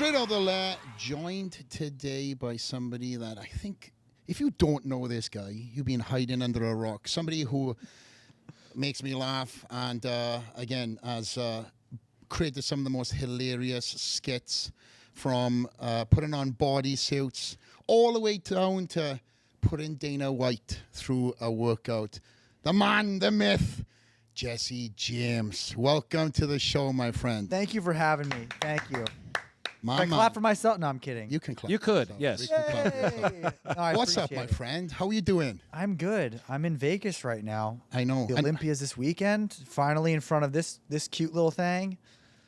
Straight out of the lair, joined today by somebody that I think, if you don't know this guy, you've been hiding under a rock. Somebody who makes me laugh and, again, has created some of the most hilarious skits, from putting on bodysuits all the way down to putting Dana White through a workout. The man, the myth, Jesse James. Welcome to the show, my friend. Thank you for having me. Thank you. My Can I clap for myself? No, I'm kidding. You can clap. You could, yourself. yes. We can clap yourself. No, I What's up, appreciate my it. friend? How are you doing? I'm good. I'm in Vegas right now. I know. The And- Olympia's this weekend. Finally in front of this cute little thing.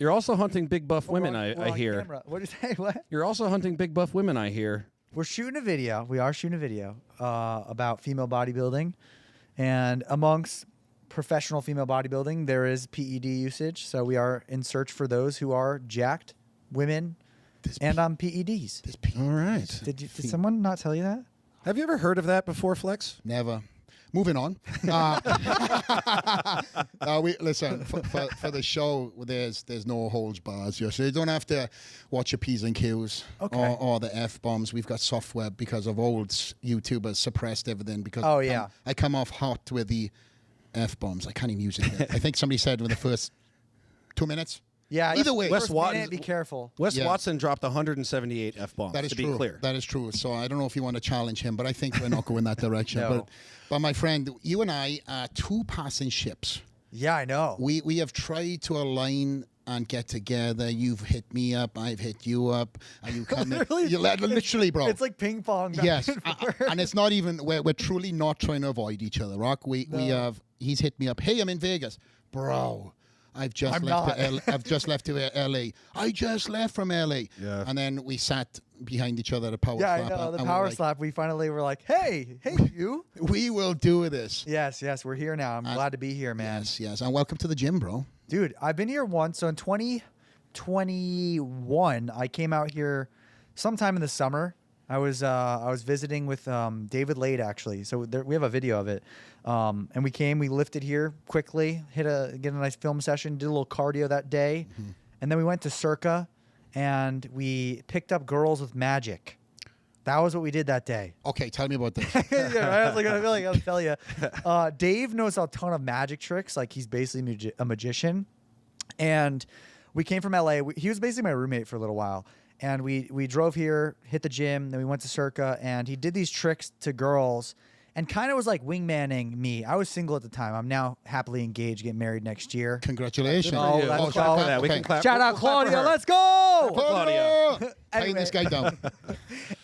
You're also hunting big buff women, We're I on hear. camera. What did you say? What? You're also hunting big buff women, I hear. We're shooting a video. We are shooting a video about female bodybuilding, and amongst professional female bodybuilding, there is PED usage. So we are in search for those who are jacked women and on PEDs. This pe- All right. Did someone not tell you that? Have you ever heard of that before, Flex? Never. Moving on. Listen, for the show, there's no holds bars here, so you don't have to watch your P's and Q's or the F-bombs. We've got software because of old YouTubers suppressed everything because I come off hot with the F-bombs. I can't even use it yet. I think somebody said in the first 2 minutes. Yeah. Either way. Wes Wes Watson, Watson- be careful. Wes Yeah. Watson dropped 178 F-bombs, That is to true. be clear. That is true. So I don't know if you want to challenge him, but I think we're not going that direction. No. But my friend, you and I are two passing ships. Yeah, I know. We have tried to align and get together. You've hit me up, I've hit you up, and you come in. Literally, bro. It's like ping pong. back Yes, and forth. and it's not even. We're truly not trying to avoid each other. Rock. We have. He's hit me up. Hey, I'm in Vegas, bro. I've just left to LA. I just left from LA. Yeah. And then we sat behind each other at a power Yeah, I slap. know. The and power we're like, slap. We finally were like, hey, you. We will do this. Yes, we're here now. I'm glad to be here, man. Yes. And welcome to the gym, bro. Dude, I've been here once. So in 2021, I came out here sometime in the summer. I was visiting with David Lade, actually. So we have a video of it. And we lifted here quickly, get a nice film session, did a little cardio that day. Mm-hmm. And then we went to Circa and we picked up girls with magic. That was what we did that day. Okay, tell me about this. Yeah, I was like, I feel like I'll tell you. Dave knows a ton of magic tricks. Like he's basically a magician. And we came from LA. He was basically my roommate for a little while. And we drove here, hit the gym, then we went to Circa, and he did these tricks to girls and kind of was like wingmanning me. I was single at the time. I'm now happily engaged, getting married next year. Congratulations. Oh, let's go. Clap for that. We can clap. Shout out we'll clap for Claudia. her. Let's go. Claudia. Tying Anyway. this guy down.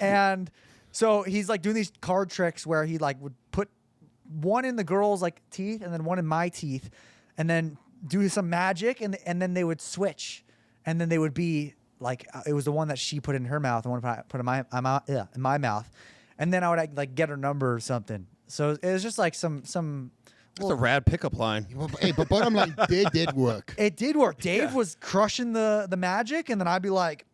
And so he's like doing these card tricks where he like would put one in the girl's like teeth and then one in my teeth and then do some magic and then they would switch and then they would be like it was the one that she put in her mouth and one I put in my mouth and then I would like get her number or something. So it was just like some That's a rad pickup line. Hey, but bottom line, they did work. It did work. Dave was crushing the magic, and then I'd be like,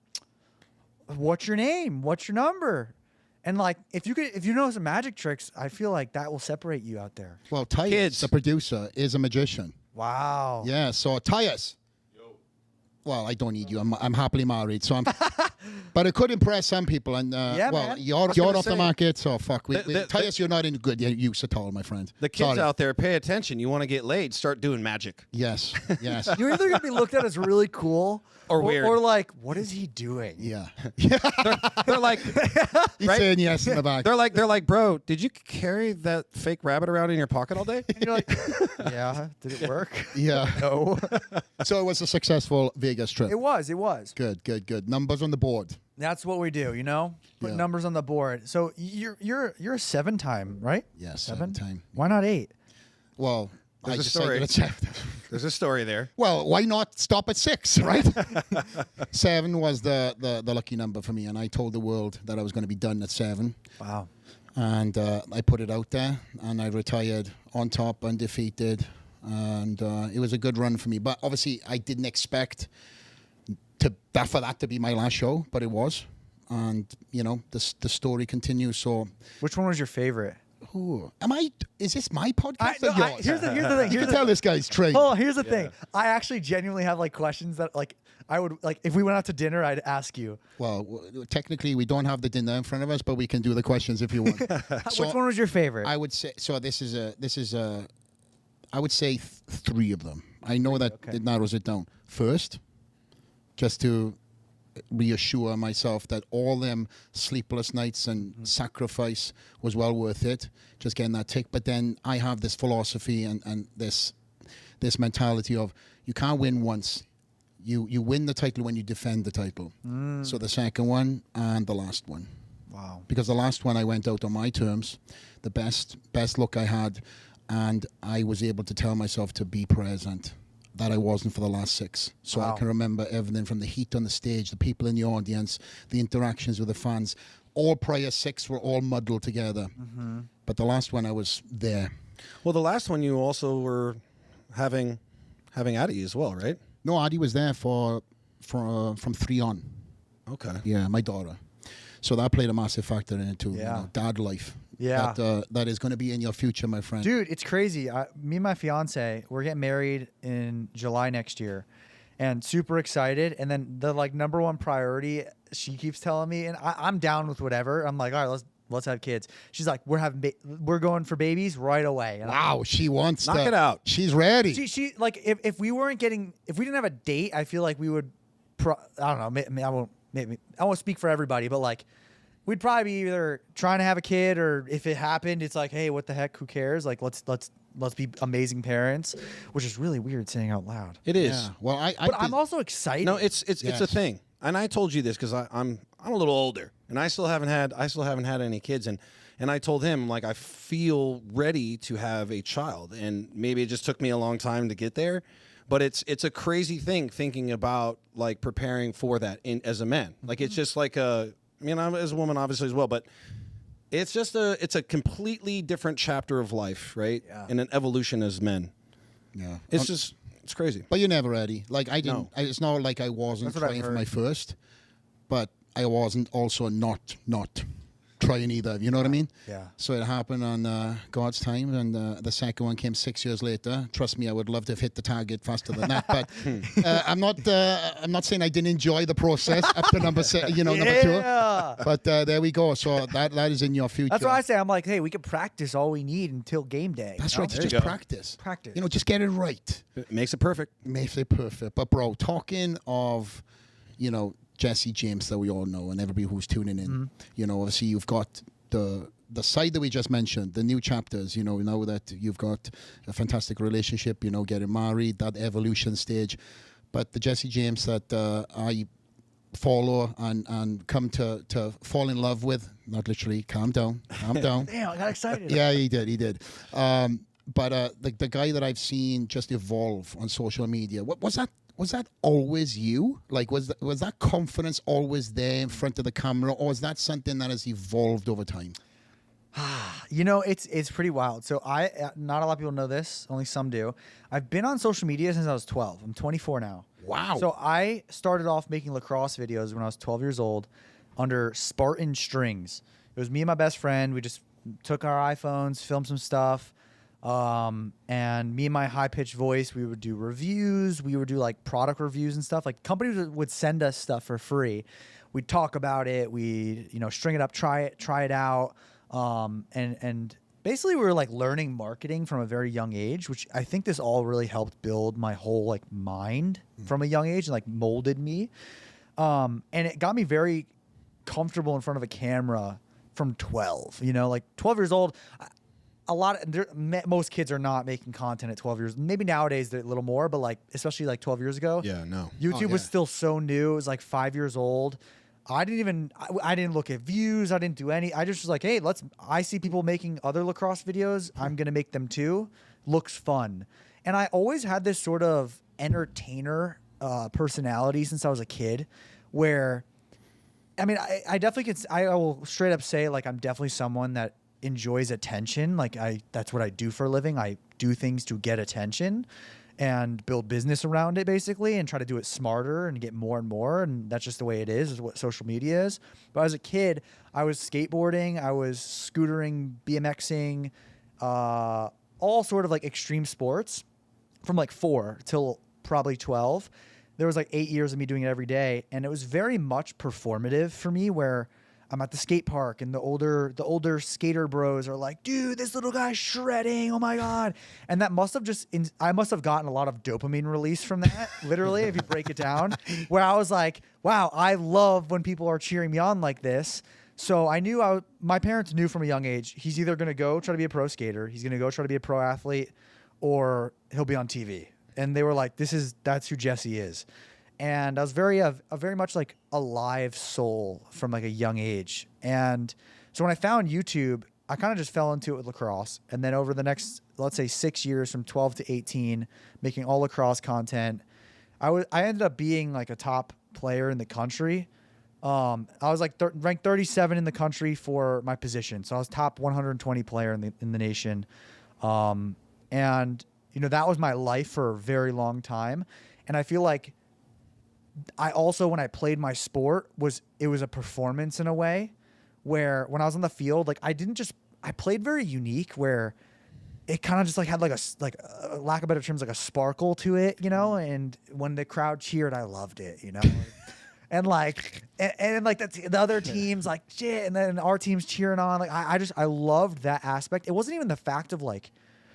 "What's your name? What's your number?" And like, if you know some magic tricks, I feel like that will separate you out there. Well, Tyus, Kids. the producer, is a magician. Wow. Yeah, so Tyus. Well, I don't need you. I'm happily married, so I'm. But it could impress some people, and Yeah, well, man. you're gonna off the say- market, so fuck. The- Tyus, you're not in good use at all, my friend. The kids Sorry. out there, pay attention. You want to get laid, start doing magic. Yes, yes, You're either gonna be looked at as really cool Or weird. or like, what is he doing? yeah. They're like, He's Right? saying yes in the back. they're like, bro, did you carry that fake rabbit around in your pocket all day? And you're like, yeah, did it work? Yeah. No. So it was a successful Vegas trip. It was. Good. Numbers on the board. That's what we do, you know? Put Yeah. numbers on the board. So you're a 7-time, right? Yes, Seven? 7-time. Why not 8? Well, There's I a just story. said that it's There's a story there. well, why not stop at 6, right? 7 was the lucky number for me, and I told the world that I was going to be done at 7. Wow. And I put it out there, and I retired on top, undefeated, and it was a good run for me. But obviously, I didn't expect for that to be my last show, but it was. And, you know, the story continues. So Which one was your favorite? Who am I? Is this my podcast or yours? Here's the thing. You can tell this guy's trained. Oh, here's the thing. I actually genuinely have like questions that like I would like if we went out to dinner, I'd ask you. Well, technically, we don't have the dinner in front of us, but we can do the questions if you want. So Which one was your favorite? I would say so. This is I would say three of them. I know that it narrows it down. First, just to reassure myself that all them sleepless nights and sacrifice was well worth it, just getting that tick. But then I have this philosophy and this mentality of you can't win once. You win the title when you defend the title. So the second one and the last one. Wow. Because the last one I went out on my terms, the best look I had, and I was able to tell myself to be present. That I wasn't for the last 6. So I can remember everything from the heat on the stage, the people in the audience, the interactions with the fans. All prior 6 were all muddled together. But the last one I was there. Well, the last one you also were having Addie as well, right? No, Addie was there from 3 on. Okay. Yeah, my daughter. So that played a massive factor in it too. Yeah. You know, dad life. Yeah. That is going to be in your future, my friend. Dude, it's crazy. Me and my fiance, we're getting married in July next year, and super excited. And then the like number one priority, she keeps telling me, and I'm down with whatever. I'm like, all right, let's have kids. She's like, we're going for babies right away. And Wow, she wants Knock it out. She's ready. she like if we didn't have a date, I feel like we would. I don't know. I won't speak for everybody, but like. We'd probably be either trying to have a kid, or if it happened, it's like, hey, what the heck? Who cares? Like, let's be amazing parents, which is really weird saying out loud. It is. Yeah. Well, But I'm also excited. No, it's a Yes. thing, and I told you this because I'm a little older, and I still haven't had any kids, and I told him like I feel ready to have a child, and maybe it just took me a long time to get there, but it's a crazy thing thinking about like preparing for that as a man. Like it's just like a. I mean, I'm as a woman, obviously, as well, but it's a completely different chapter of life, right? Yeah. And an evolution as men. Yeah. It's crazy. But you're never ready. Like I didn't. No. It's not like I wasn't That's what I've trying for heard. my first, but I wasn't also not trying either. You know what I mean? Yeah. So it happened on God's time, and the second one came 6 years later. Trust me, I would love to have hit the target faster than that. But I'm not saying I didn't enjoy the process up to number 2. Yeah. But there we go. So that is in your future. That's why I say I'm like, hey, we can practice all we need until game day. That's you know? right. There you Just go. practice. Practice. You know, just get it right. It makes it perfect. Makes it perfect. But bro, talking of, Jesse James that we all know and everybody who's tuning in, obviously you've got the side that we just mentioned, the new chapters, now that you've got a fantastic relationship, getting married, that evolution stage. But the Jesse James that I follow and come to fall in love with, not literally, calm down. Damn, I got excited. Yeah, he did. But the guy that I've seen just evolve on social media, what was that? Was that always you? Like, was that confidence always there in front of the camera, or is that something that has evolved over time? It's pretty wild. So not a lot of people know this, only some do. I've been on social media since I was 12. I'm 24 now. Wow. So I started off making lacrosse videos when I was 12 years old under Spartan strings. It was me and my best friend. We just took our iPhones, filmed some stuff. And me and my high-pitched voice, we would do reviews. We would do like product reviews and stuff. Like companies would send us stuff for free. We'd talk about it. We, string it up, try it out. And basically we were like learning marketing from a very young age, which I think this all really helped build my whole like mind from a young age and like molded me. And it got me very comfortable in front of a camera from 12, like 12 years old. Most kids are not making content at 12 years. Maybe nowadays they're a little more, but like especially like 12 years ago. Yeah, no. YouTube was still so new. It was like 5 years old. I didn't look at views. I didn't do any. I just was like, hey, I see people making other lacrosse videos. I'm gonna make them too. Looks fun. And I always had this sort of entertainer personality since I was a kid, where, I mean, I definitely could. I will straight up say like I'm definitely someone that enjoys attention. Like that's what I do for a living. I do things to get attention. and build business around it basically and try to do it smarter and get more and more. And that's just the way it is what social media is. But as a kid, I was skateboarding, I was scootering, BMXing, all sort of like extreme sports from like 4 till probably 12. There was like 8 years of me doing it every day. And it was very much performative for me, where I'm at the skate park and the older skater bros are like, dude, this little guy's shredding. Oh my God. And that must have I must have gotten a lot of dopamine release from that, literally, if you break it down, where I was like, wow, I love when people are cheering me on like this. So I knew my parents knew from a young age, he's either going to go try to be a pro skater, he's going to go try to be a pro athlete, or he'll be on TV. And they were like, that's who Jesse is. And I was very much like a live soul from like a young age. And so when I found YouTube, I kind of just fell into it with lacrosse. And then over the next, let's say 6 years, from 12 to 18, making all lacrosse content, I ended up being like a top player in the country. I was like ranked 37 in the country for my position. So I was top 120 player in the nation. And you know, that was my life for a very long time. And I feel like I also, when I played my sport, it was a performance in a way, where when I was on the field, like I played very unique, where it kind of just like had like a lack of better terms, like a sparkle to it, you know. And when the crowd cheered, I loved it, you know. and like that's the other teams like shit, and then our team's cheering on. Like I loved that aspect. It wasn't even the fact of like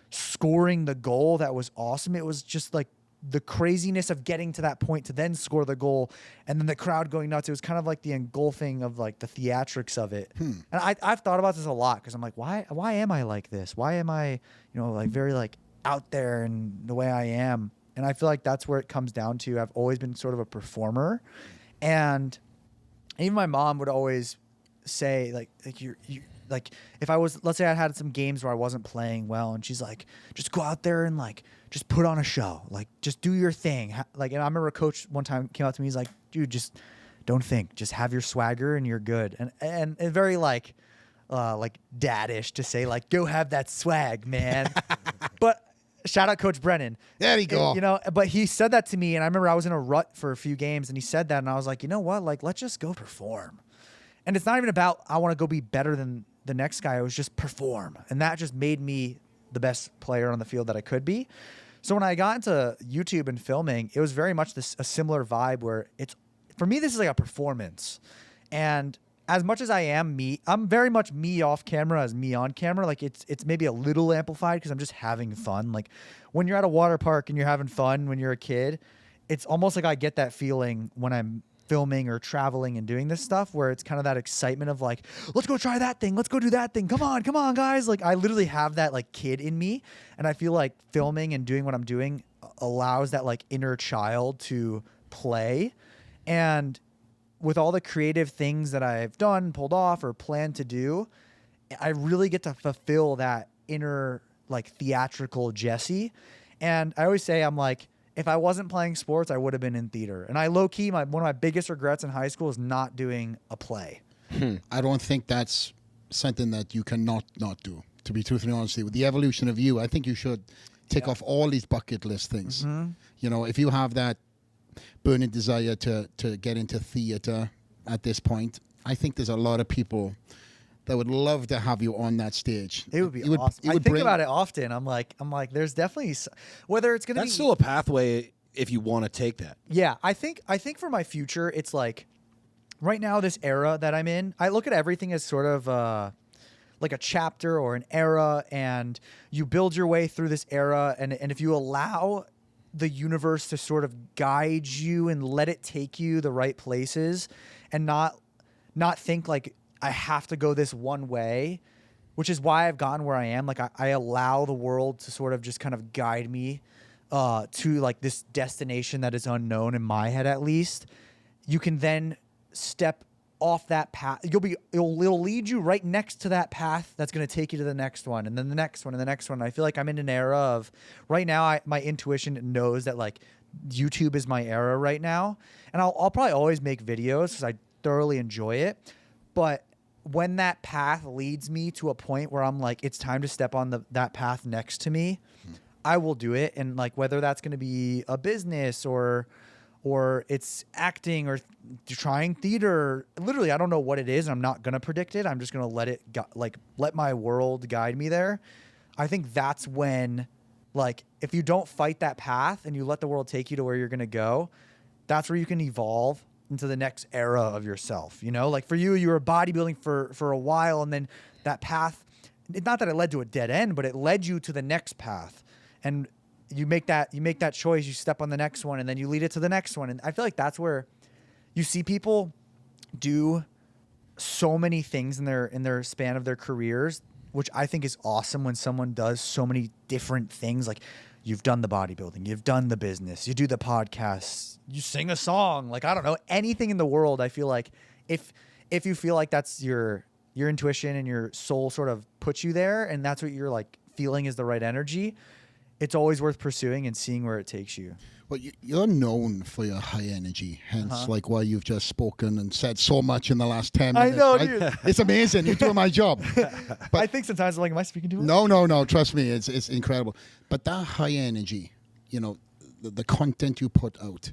scoring the goal that was awesome. It was just like the craziness of getting to that point to then score the goal, and then the crowd going nuts. It was kind of like the engulfing of like the theatrics of it. And I've thought about this a lot, because I'm like, why am I like this? Why am I, you know, like very like out there in the way I am? And I feel like that's where it comes down to. I've always been sort of a performer, and even my mom would always say like you like, if I was, let's say I had some games where I wasn't playing well, and she's like, just go out there and like, just put on a show, like just do your thing. Like, and I remember a coach one time came out to me, he's like, dude, just don't think, just have your swagger and you're good. And very like daddish to say like, go have that swag, man. But shout out Coach Brennan. There you go. You know, but he said that to me, and I remember I was in a rut for a few games, and he said that, and I was like, you know what? Like, let's just go perform. And it's not even about, I want to go be better than the next guy. It was just perform. And that just made me the best player on the field that I could be. So when I got into YouTube and filming, it was very much a similar vibe, where for me, this is like a performance. And as much as I am me, I'm very much me off camera as me on camera. Like it's maybe a little amplified, because I'm just having fun. Like when you're at a water park and you're having fun when you're a kid, it's almost like I get that feeling when I'm filming or traveling and doing this stuff, where it's kind of that excitement of like, let's go try that thing, let's go do that thing, come on guys. Like I literally have that like kid in me, and I feel like filming and doing what I'm doing allows that like inner child to play. And with all the creative things that I've done, pulled off, or plan to do, I really get to fulfill that inner like theatrical Jesse. And I always say, I'm like, if I wasn't playing sports, I would have been in theater. And I low-key, one of my biggest regrets in high school is not doing a play. I don't think that's something that you cannot not do, to be truthfully honest with you. With the evolution of you, I think you should tick off all these bucket list things. Mm-hmm. You know, if you have that burning desire to get into theater at this point, I think there's a lot of people that would love to have you on that stage. It would be awesome. I think about it often. I'm like, there's definitely, whether it's going to be. That's still a pathway if you want to take that. Yeah, I think for my future, it's like, right now, this era that I'm in, I look at everything as sort of like a chapter or an era, and you build your way through this era, and if you allow the universe to sort of guide you and let it take you the right places, and not think like, I have to go this one way, which is why I've gotten where I am. Like I allow the world to sort of just kind of guide me to like this destination that is unknown in my head, at least. You can then step off that path. It'll lead you right next to that path that's going to take you to the next one, and then the next one, and the next one. I feel like I'm in an era of, right now, my intuition knows that like YouTube is my era right now, and I'll probably always make videos because I thoroughly enjoy it. But when that path leads me to a point where I'm like, it's time to step on that path next to me, I will do it. And like, whether that's going to be a business or it's acting or trying theater, literally, I don't know what it is. And I'm not going to predict it. I'm just going to let my world guide me there. I think that's when, like, if you don't fight that path and you let the world take you to where you're going to go, that's where you can evolve into the next era of yourself. You know, like for you were bodybuilding for a while, and then that path, it's not that it led to a dead end, but it led you to the next path. And you make that choice, you step on the next one, and then you lead it to the next one. And I feel like that's where you see people do so many things in their span of their careers, which I think is awesome when someone does so many different things. Like, you've done the bodybuilding, you've done the business, you do the podcasts, you sing a song, like, I don't know, anything in the world. I feel like if you feel like that's your intuition and your soul sort of puts you there, and that's what you're like feeling is the right energy, it's always worth pursuing and seeing where it takes you. Well, you're known for your high energy, hence like why you've just spoken and said so much in the last 10 minutes. I know, right? dude. It's amazing. You're doing my job. But I think sometimes I'm like, am I speaking too much? No. Trust me, it's incredible. But that high energy, you know, the content you put out,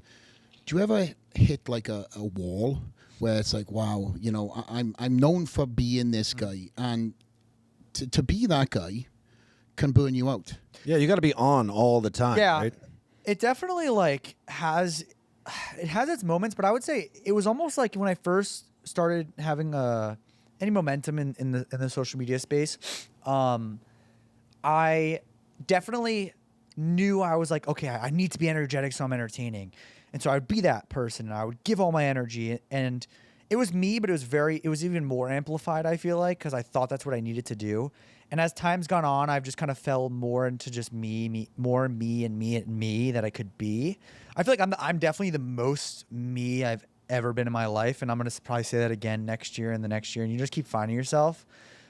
do you ever hit like a wall where it's like, wow, you know, I'm known for being this guy, and to be that guy can burn you out. Yeah, you got to be on all the time. Yeah. Right? It definitely like has its moments, but I would say it was almost like when I first started having any momentum in the social media space, I definitely knew I was like, okay, I need to be energetic, so I'm entertaining. And so I would be that person, and I would give all my energy, and it was me, but it was even more amplified, I feel like, because I thought that's what I needed to do. And as time's gone on, I've just kind of fell more into just more me that I could be. I feel like I'm definitely the most me I've ever been in my life, and I'm gonna probably say that again next year and the next year. And you just keep finding yourself,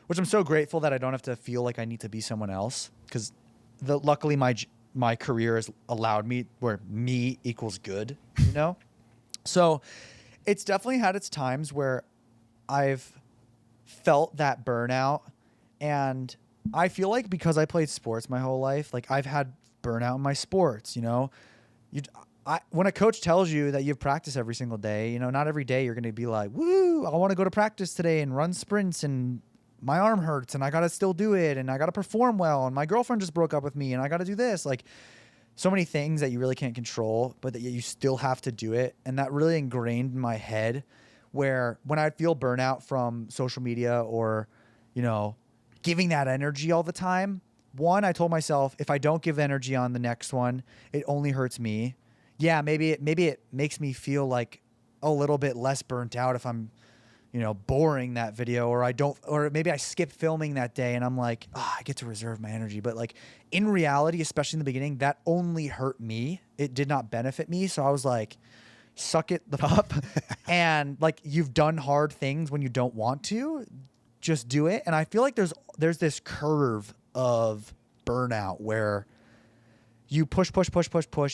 which I'm so grateful that I don't have to feel like I need to be someone else, because luckily my career has allowed me where me equals good, you know. So it's definitely had its times where I've felt that burnout. And I feel like because I played sports my whole life, like I've had burnout in my sports, you know. When a coach tells you that you have practice every single day, you know, not every day you're going to be like, woo, I want to go to practice today and run sprints, and my arm hurts and I got to still do it, and I got to perform well, and my girlfriend just broke up with me and I got to do this. Like, so many things that you really can't control, but that you still have to do it. And that really ingrained in my head, where when I feel burnout from social media or, you know, giving that energy all the time, one, I told myself, if I don't give energy on the next one, it only hurts me. Yeah, maybe it makes me feel like a little bit less burnt out if I'm, you know, boring that video, or maybe I skip filming that day and I'm like, I get to reserve my energy. But like in reality, especially in the beginning, that only hurt me. It did not benefit me. So I was like, suck it up. And like, you've done hard things when you don't want to. Just do it. And I feel like there's this curve of burnout where you push,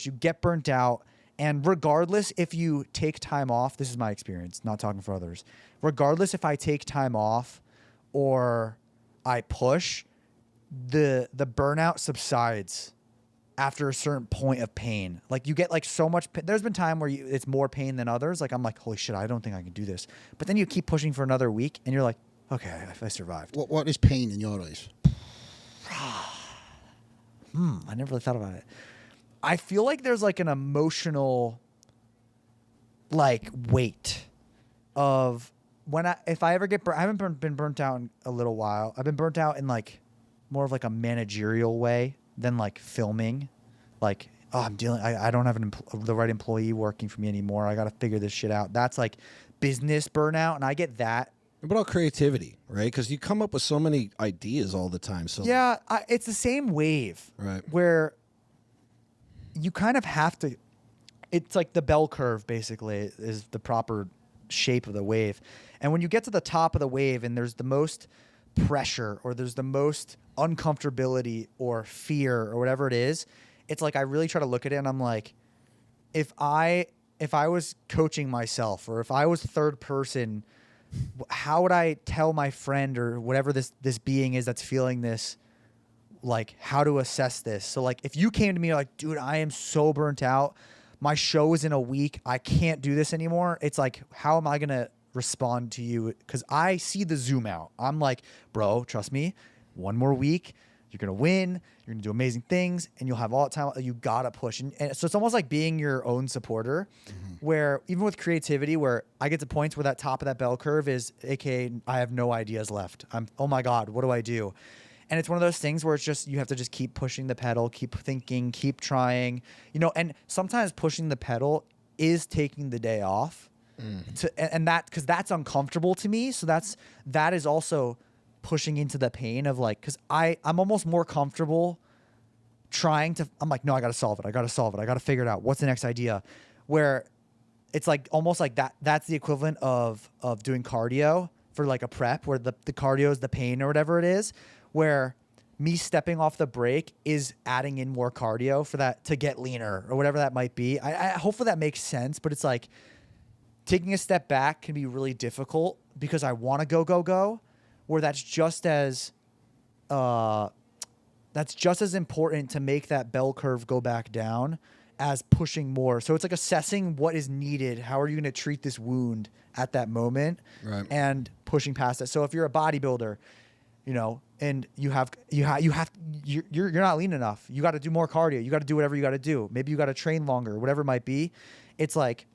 you get burnt out. And regardless if you take time off, this is my experience, not talking for others. Regardless if I take time off or I push, the burnout subsides after a certain point of pain. Like, you get like so much pain. There's been time where it's more pain than others. Like, I'm like, holy shit, I don't think I can do this. But then you keep pushing for another week and you're like, okay, I survived. What is pain in your eyes? I never really thought about it. I feel like there's like an emotional like weight of if I ever get burnt. I haven't been burnt out in a little while. I've been burnt out in like more of like a managerial way than like filming. Like, I don't have the right employee working for me anymore. I got to figure this shit out. That's like business burnout, and I get that. What about creativity, right? Because you come up with so many ideas all the time. So yeah, it's the same wave, right? Where you kind of have to. It's like the bell curve, basically, is the proper shape of the wave. And when you get to the top of the wave, and there's the most pressure, or there's the most uncomfortability, or fear, or whatever it is, it's like I really try to look at it, and I'm like, if I was coaching myself, or if I was third person, how would I tell my friend or whatever this being is that's feeling this, like how to assess this. So like if you came to me like, dude, I am so burnt out. My show is in a week. I can't do this anymore. It's like, how am I going to respond to you? Because I see the zoom out. I'm like, bro, trust me, one more week, you're going to win. You're going to do amazing things and you'll have all the time. You got to push. And so it's almost like being your own supporter where even with creativity, where I get to points where that top of that bell curve is, AKA, I have no ideas left. Oh my God, what do I do? And it's one of those things where it's just, you have to just keep pushing the pedal, keep thinking, keep trying, you know, and sometimes pushing the pedal is taking the day off and that, cause that's uncomfortable to me. So that is also pushing into the pain of like, cause I'm almost more comfortable I'm like, no, I got to solve it. I got to figure it out. What's the next idea? Where it's like, almost like that's the equivalent of doing cardio for like a prep where the cardio is the pain or whatever it is. Where me stepping off the brake is adding in more cardio for that to get leaner or whatever that might be. I hopefully that makes sense, but it's like taking a step back can be really difficult because I want to go, where that's just as important to make that bell curve go back down as pushing more. So it's like assessing what is needed. How are you going to treat this wound at that moment and pushing past it. So if you're a bodybuilder, you know, and you're not lean enough. You got to do more cardio. You got to do whatever you got to do. Maybe you got to train longer, whatever it might be. It's like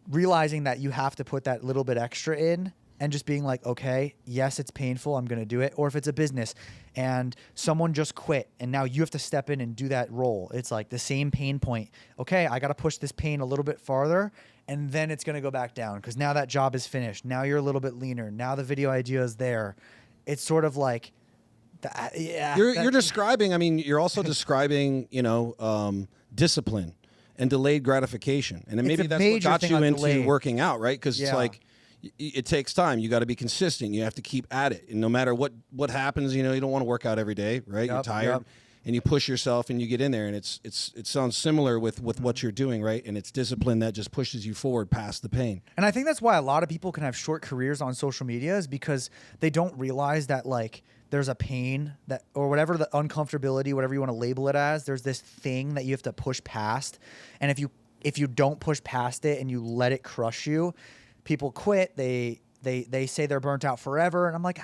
realizing that you have to put that little bit extra in and just being like, okay, yes, it's painful. I'm going to do it. Or if it's a business and someone just quit and now you have to step in and do that role. It's like the same pain point. Okay, I got to push this pain a little bit farther and then it's going to go back down because now that job is finished. Now you're a little bit leaner. Now the video idea is there. It's sort of like, you're describing. I mean, you're also describing, you know, discipline and delayed gratification, and then maybe that's what got you into working out, right? Because it's like it takes time. You got to be consistent. You have to keep at it, and no matter what happens, you know, you don't want to work out every day, right? You're tired, and you push yourself, and you get in there, and it sounds similar with what you're doing, right? And it's discipline that just pushes you forward past the pain. And I think that's why a lot of people can have short careers on social media is because they don't realize that like there's a pain that, or whatever the uncomfortability, whatever you want to label it as, there's this thing that you have to push past. And if you don't push past it and you let it crush you, people quit. They say they're burnt out forever. And I'm like,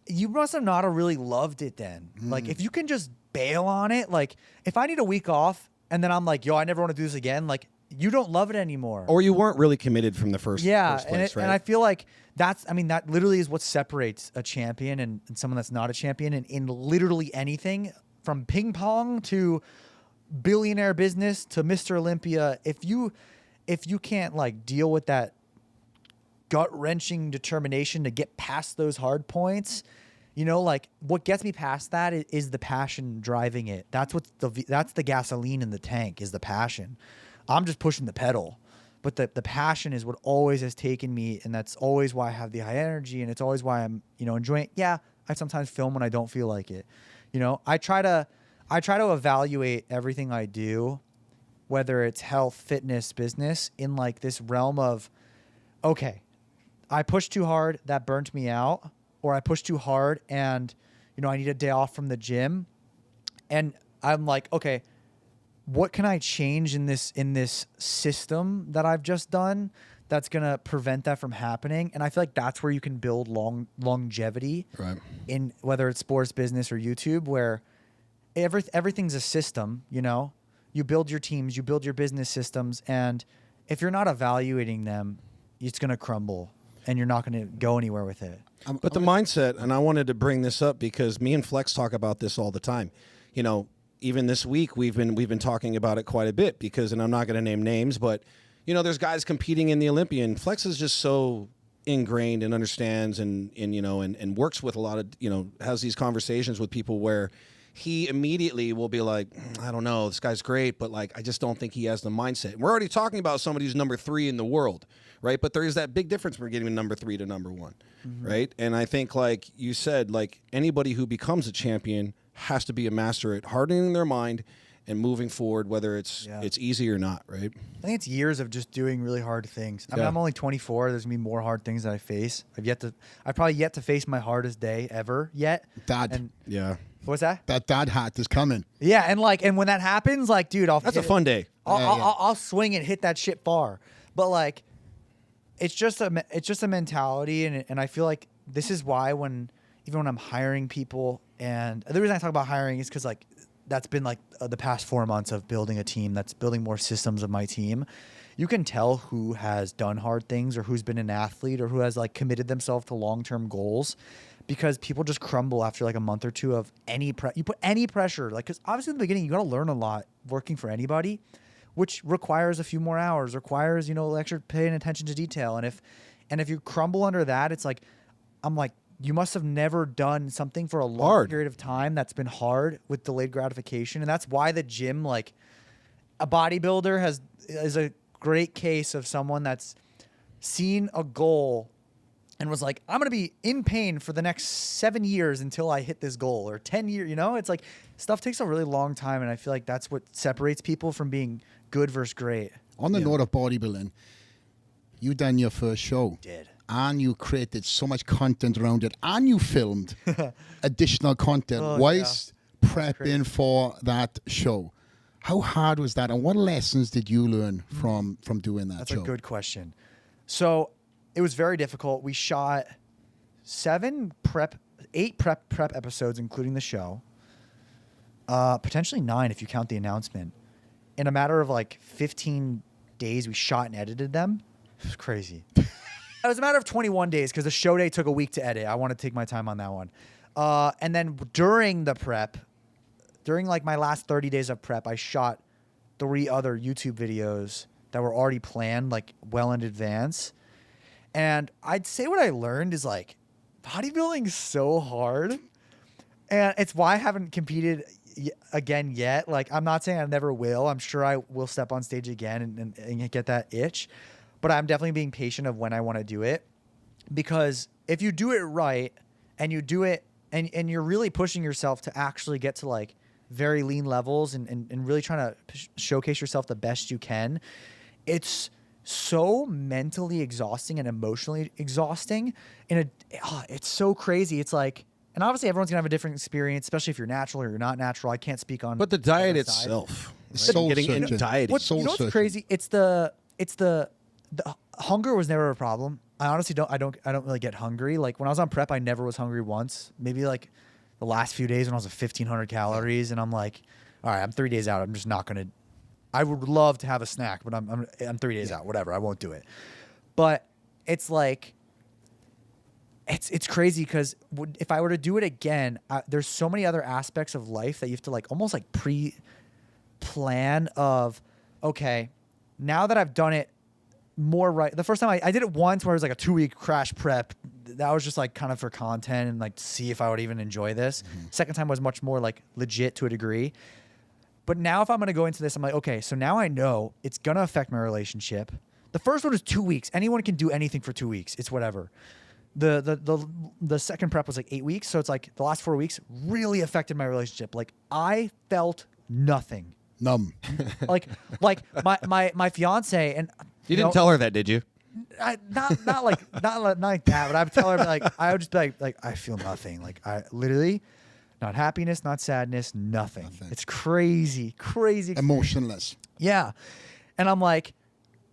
you must have not have really loved it then. Like if you can just bail on it, like if I need a week off and then I'm like, yo, I never want to do this again. Like you don't love it anymore. Or you weren't really committed from the first place, right? And I feel like that literally is what separates a champion and someone that's not a champion in literally anything from ping pong to billionaire business to Mr. Olympia. If you can't like deal with that gut-wrenching determination to get past those hard points, you know, like what gets me past that is the passion driving it. That's the gasoline in the tank is the passion. I'm just pushing the pedal, but the passion is what always has taken me, and that's always why I have the high energy, and it's always why I'm, you know, enjoying it. Yeah, I sometimes film when I don't feel like it. You know, I try to evaluate everything I do, whether it's health, fitness, business, in like this realm of, okay, I pushed too hard, that burnt me out, or I pushed too hard and, you know, I need a day off from the gym. And I'm like, okay, what can I change in this system that I've just done that's going to prevent that from happening? And I feel like that's where you can build longevity in whether it's sports, business, or YouTube, where everything's a system, you know? You build your teams, you build your business systems, and if you're not evaluating them, it's going to crumble and you're not going to go anywhere with it. But the mindset, and I wanted to bring this up because me and Flex talk about this all the time. You know, even this week we've been talking about it quite a bit because, and I'm not going to name names, but you know, there's guys competing in the Olympia, and Flex is just so ingrained and understands and you know and works with a lot of, you know, has these conversations with people where he immediately will be like, I don't know, this guy's great, but like I just don't think he has the mindset. And we're already talking about somebody who's number 3 in the world, right? But there is that big difference from getting number 3 to number 1, right? And I think, like you said, like anybody who becomes a champion has to be a master at hardening their mind and moving forward, whether it's easy or not, right? I think it's years of just doing really hard things. I mean, I'm only 24. There's gonna be more hard things that I face. I've probably yet to face my hardest day ever yet. Dad. What's that? That dad hat is coming. Yeah, and when that happens, like, dude, That's a fun day. I'll swing and hit that shit far. But like, it's just a mentality, and I feel like this is why even when I'm hiring people, and the reason I talk about hiring is because like that's been like the past 4 months of building a team, that's building more systems of my team. You can tell who has done hard things or who's been an athlete or who has like committed themselves to long-term goals, because people just crumble after like a month or two of you put any pressure, like, because obviously in the beginning you got to learn a lot working for anybody, which requires a few more hours, requires, extra paying attention to detail. And if you crumble under that, it's like, I'm like, you must have never done something for a long period of time that's been hard with delayed gratification. And that's why the gym, like a bodybuilder is a great case of someone that's seen a goal and was like, I'm going to be in pain for the next 7 years until I hit this goal, or 10 years, it's like stuff takes a really long time. And I feel like that's what separates people from being good versus great. On the note of bodybuilding, you done your first show. Did. And you created so much content around it, and you filmed additional content whilst prepping for that show. How hard was that, and what lessons did you learn from doing that show? That's a good question. So it was very difficult. We shot 8 prep episodes, including the show. Potentially 9 if you count the announcement. In a matter of like 15 days, we shot and edited them. It was crazy. It was a matter of 21 days because the show day took a week to edit. I want to take my time on that one. And then during the prep, during like my last 30 days of prep, I shot 3 other YouTube videos that were already planned, like well in advance. And I'd say what I learned is like, bodybuilding is so hard. And it's why I haven't competed again yet. Like, I'm not saying I never will. I'm sure I will step on stage again and get that itch. But I'm definitely being patient of when I want to do it, because if you do it right and you do it and you're really pushing yourself to actually get to like very lean levels and really trying to showcase yourself the best you can, it's so mentally exhausting and emotionally exhausting. It's so crazy. It's like, and obviously everyone's gonna have a different experience, especially if you're natural or you're not natural. I can't speak on. But the diet itself, getting into dieting. What's crazy? It's the hunger was never a problem. I honestly don't really get hungry. Like when I was on prep, I never was hungry once. Maybe like the last few days when I was at 1,500 calories, and I'm like, all right, I'm 3 days out. I'm just not gonna. I would love to have a snack, but I'm 3 days out. Whatever, I won't do it. But it's like, it's crazy because if I were to do it again, there's so many other aspects of life that you have to like almost like pre-plan of, okay, now that I've done it more right. The first time I did it once where it was like a 2-week crash prep. That was just like kind of for content and like to see if I would even enjoy this. Mm-hmm. Second time was much more like legit to a degree. But now if I'm going to go into this, I'm like, okay, so now I know it's going to affect my relationship. The first one was 2 weeks. Anyone can do anything for 2 weeks. It's whatever. The second prep was like 8 weeks. So it's like the last 4 weeks really affected my relationship. Like I felt nothing. Numb. like my fiance, and you didn't tell her that, did you? Not like that, but I would tell her like I would just be like I feel nothing. Like I literally, not happiness, not sadness, nothing. It's crazy. Emotionless. Yeah, and I'm like,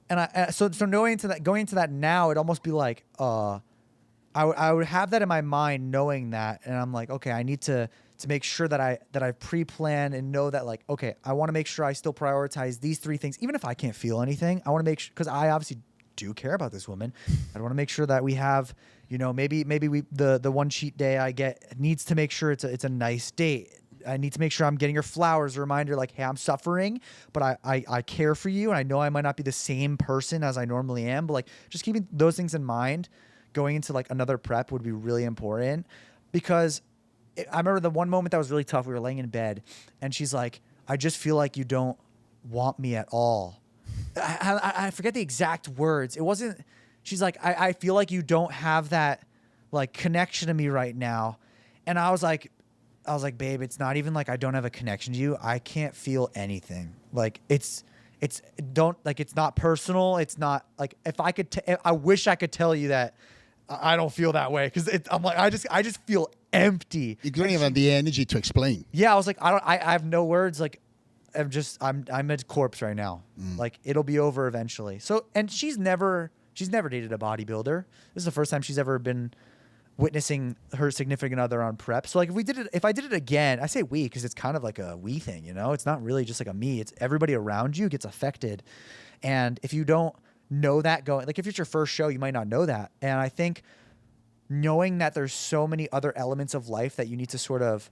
and so going into that now, it'd almost be like I would have that in my mind, knowing that, and I'm like, okay, I need to make sure that I pre-plan and know that, like, okay, I want to make sure I still prioritize these 3 things, even if I can't feel anything. I want to make sure, because I obviously do care about this woman. I want to make sure that we have, maybe the one cheat day I get needs to make sure it's a nice date. I need to make sure I'm getting her flowers, a reminder like, hey, I'm suffering, but I care for you, and I know I might not be the same person as I normally am, but like just keeping those things in mind going into like another prep would be really important, because I remember the one moment that was really tough. We were laying in bed, and she's like, I just feel like you don't want me at all. I forget the exact words. It wasn't, she's like, I feel like you don't have that like connection to me right now. And I was like, babe, it's not even like I don't have a connection to you. I can't feel anything. Like it's not personal. It's not like, if I wish I could tell you that I don't feel that way. Cause I'm like, I just feel empty. You don't even have the energy to explain. Yeah, I was like, I have no words. Like, I'm a corpse right now. Like, it'll be over eventually. So, and she's never dated a bodybuilder. This is the first time she's ever been witnessing her significant other on prep. So like if I did it again, I say we because it's kind of like a we thing, you know? It's not really just like a me. It's everybody around you gets affected. And if you don't know that going, like if it's your first show, you might not know that. And I think knowing that there's so many other elements of life that you need to sort of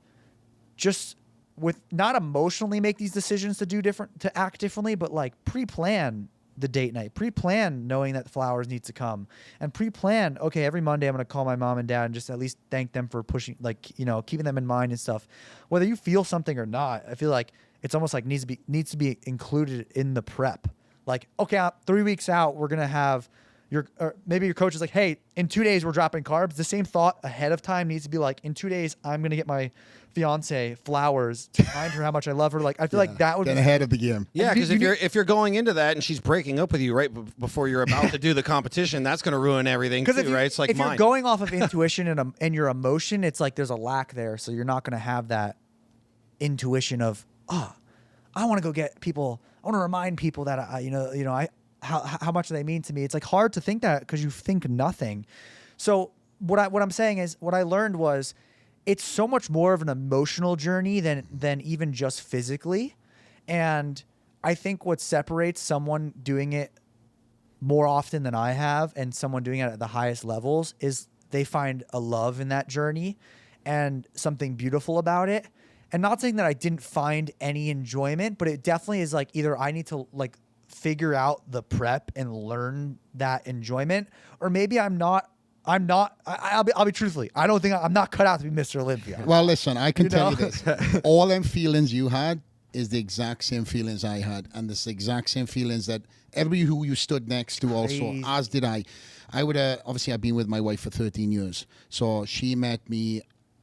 just with not emotionally make these decisions to act differently, but like pre-plan the date night, pre-plan knowing that the flowers need to come, and pre-plan, okay, every Monday I'm going to call my mom and dad and just at least thank them for pushing, like, you know, keeping them in mind and stuff. Whether you feel something or not, I feel like it's almost like needs to be included in the prep. Like, okay, 3 weeks out, we're going to have or maybe your coach is like, hey, in 2 days we're dropping carbs. The same thought ahead of time needs to be like, in 2 days I'm going to get my fiance flowers to remind her how much I love her. Like, I feel like that would get be ahead of the game. Yeah, because if you're going into that and she's breaking up with you right before you're about to do the competition, that's going to ruin everything too, right? It's like if you're going off of intuition and your emotion, it's like there's a lack there, so you're not going to have that intuition of, I want to go get people. I want to remind people that how much they mean to me. It's like hard to think that because you think nothing. So what I'm saying is what I learned was it's so much more of an emotional journey than even just physically. And I think what separates someone doing it more often than I have and someone doing it at the highest levels is they find a love in that journey and something beautiful about it. And not saying that I didn't find any enjoyment, but it definitely is like either I need to like figure out the prep and learn that enjoyment, or maybe I'll be truthfully, I don't think I'm not cut out to be Mr. Olympia. Well, listen, I can tell you this. All them feelings you had is the exact same feelings I had, and it's the exact same feelings that everybody who you stood next to also, Crazy. as did I. I would obviously I've been with my wife for 13 years, so she met me.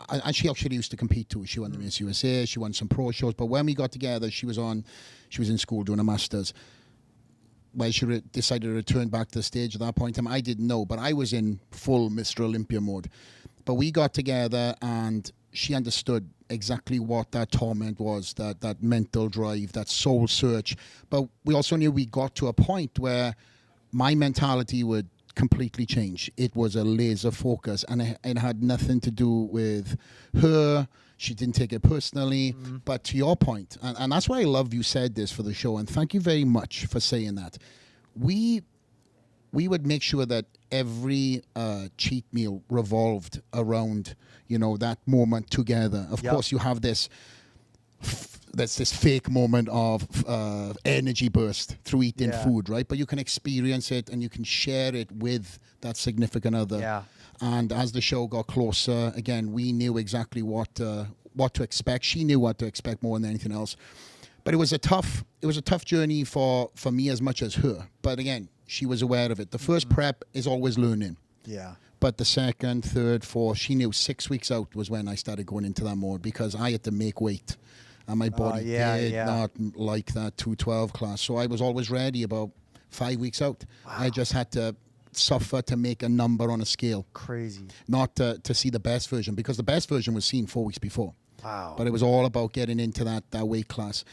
And she actually used to compete too. She won the Miss USA. She won some pro shows. But when we got together, she was in school doing a master's. Well, she decided to return back to the stage at that point in time. I didn't know, but I was in full Mr. Olympia mode. But we got together, and she understood exactly what that torment was, that mental drive, that soul search. But we also knew we got to a point where my mentality would completely change. It was a laser focus, and it had nothing to do with her. She didn't take it personally. But to your point, and that's why I love you said this for the show, and thank you very much for saying that. We would make sure that every cheat meal revolved around, that moment together. Of course, you have this fake moment of energy burst through eating food, right? But you can experience it and you can share it with that significant other. Yeah. And as the show got closer, again, we knew exactly what to expect. She knew what to expect more than anything else. But it was a tough journey for me as much as her. But again, she was aware of it. The first prep is always learning. Yeah. But the second, third, fourth, she knew 6 weeks out was when I started going into that mode because I had to make weight. And my body did not like that 212 class. So I was always ready about 5 weeks out. Wow. I just had to suffer to make a number on a scale. Crazy. Not to see the best version, because the best version was seen 4 weeks before. Wow. But it was all about getting into that weight class.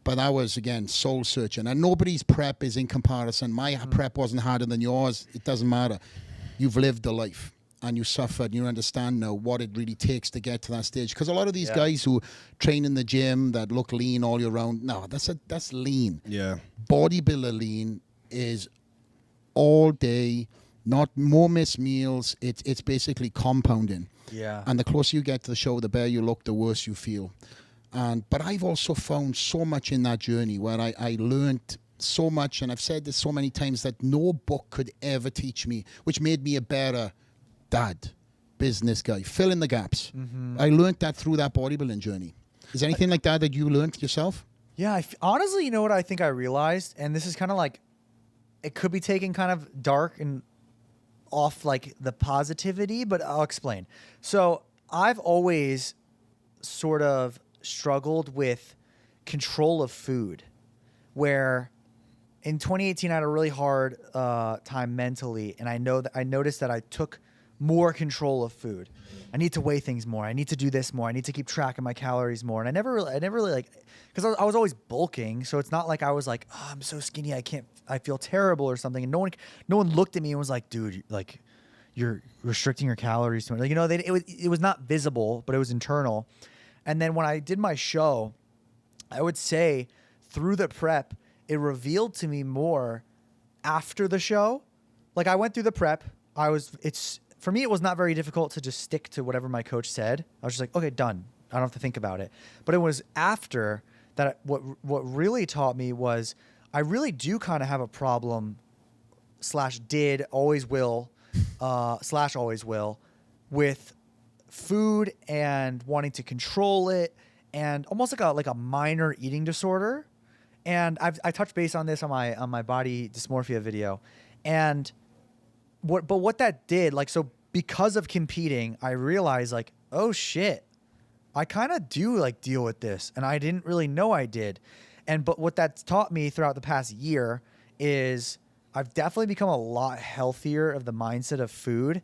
But that was, again, soul searching. And nobody's prep is in comparison. My prep wasn't harder than yours. It doesn't matter. You've lived a life. And you suffered, you understand now what it really takes to get to that stage. Because a lot of these guys who train in the gym that look lean all year round, no, that's lean. Yeah. Bodybuilder lean is all day, not more missed meals. It's basically compounding. Yeah. And the closer you get to the show, the better you look, the worse you feel. But I've also found so much in that journey where I learned so much, and I've said this so many times, that no book could ever teach me, which made me a better dad, business guy, fill in the gaps. I learned that through that bodybuilding journey. Is there anything like that you learned yourself? Yeah, honestly, you know what I think I realized, and this is kind of like, it could be taken kind of dark and off like the positivity, but I'll explain. So I've always sort of struggled with control of food, where in 2018 I had a really hard time mentally, and I noticed that I took more control of food. I need to weigh things more. I need to do this more. I need to keep track of my calories more. And I never really like, because I was always bulking. So it's not like I was like, oh, I'm so skinny. I feel terrible or something. And no one looked at me and was like, dude, like you're restricting your calories too much. Like, you know, it was not visible, but it was internal. And then when I did my show, I would say through the prep, it revealed to me more after the show. Like I went through the prep. For me, it was not very difficult to just stick to whatever my coach said. I was just like, okay, done. I don't have to think about it. But it was after that, what really taught me was I really do kind of have a problem / did, always will, / always will with food and wanting to control it and almost like a minor eating disorder. And I touched base on this on my body dysmorphia video. And what that did, like, so because of competing, I realized like, oh shit, I kind of do like deal with this. And I didn't really know I did. But what that's taught me throughout the past year is I've definitely become a lot healthier of the mindset of food.